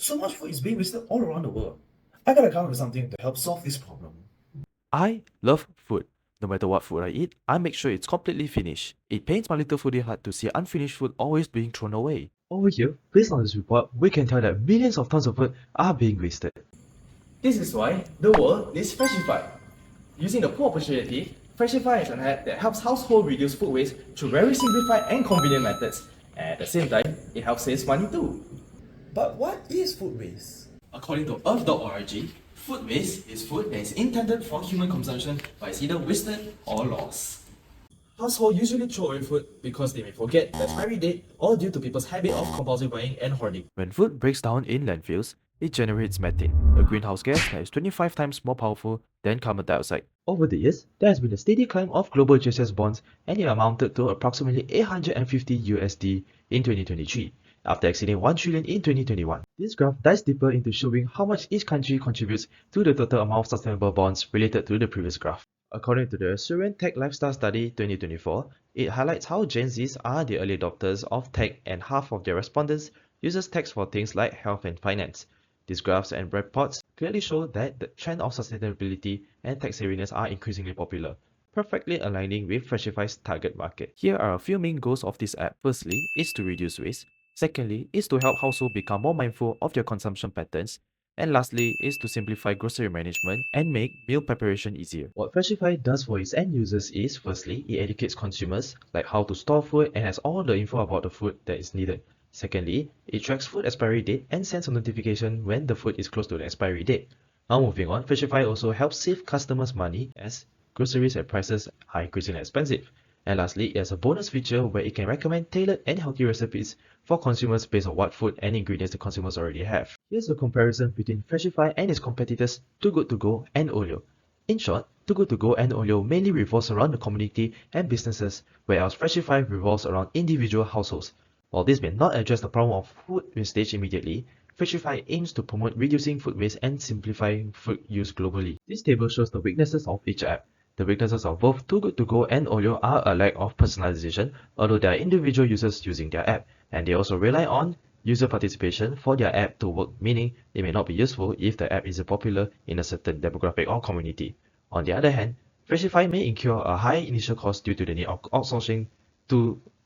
So much food is being wasted all around the world. I gotta come up with something to help solve this problem. I love food. No matter what food I eat, I make sure it's completely finished. It pains my little foodie heart to see unfinished food always being thrown away. Over here, based on this report, we can tell that millions of tons of food are being wasted. This is why the world needs Freshify. Using the poor opportunity, Freshify is an app that helps households reduce food waste through very simplified and convenient methods. And at the same time, it helps save money too. But what is food waste? According to earth.org, food waste is food that is intended for human consumption but is either wasted or lost. Households usually throw away food because they may forget the expiry date or due to people's habit of compulsive buying and hoarding. When food breaks down in landfills, it generates methane, a greenhouse gas that is 25 times more powerful than carbon dioxide. Over the years, there has been a steady climb of global GSS bonds and it amounted to approximately 850 USD in 2023, after exceeding 1 trillion in 2021. This graph dives deeper into showing how much each country contributes to the total amount of sustainable bonds related to the previous graph. According to the Syrian Tech Lifestyle Study 2024, it highlights how Gen Zs are the early adopters of tech and half of their respondents uses tech for things like health and finance. These graphs and reports clearly show that the trend of sustainability and tech savviness are increasingly popular, perfectly aligning with Freshify's target market. Here are a few main goals of this app. Firstly, is to reduce waste. Secondly, is to help households become more mindful of their consumption patterns. And lastly, is to simplify grocery management and make meal preparation easier. What Freshify does for its end users is, firstly, it educates consumers, like how to store food and has all the info about the food that is needed. Secondly, it tracks food expiry date and sends a notification when the food is close to the expiry date. Now moving on, Freshify also helps save customers money as groceries and prices are increasingly expensive. And lastly, it has a bonus feature where it can recommend tailored and healthy recipes for consumers based on what food and ingredients the consumers already have. Here's a comparison between Freshify and its competitors Too Good To Go and Olio. In short, Too Good To Go and Olio mainly revolves around the community and businesses, whereas Freshify revolves around individual households. While this may not address the problem of food wastage immediately, Freshify aims to promote reducing food waste and simplifying food use globally. This table shows the weaknesses of each app. The weaknesses of both Too Good To Go and Olio are a lack of personalization, although there are individual users using their app, and they also rely on user participation for their app to work, meaning it may not be useful if the app isn't popular in a certain demographic or community. On the other hand, Freshify may incur a high initial cost due to the need of outsourcing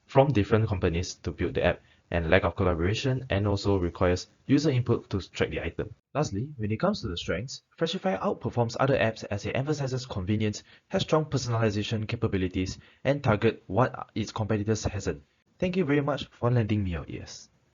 from different companies to build the app, and lack of collaboration, and also requires user input to track the item. Lastly, when it comes to the strengths, Freshify outperforms other apps as it emphasizes convenience, has strong personalization capabilities, and target what its competitors hasn't. Thank you very much for lending me your ears.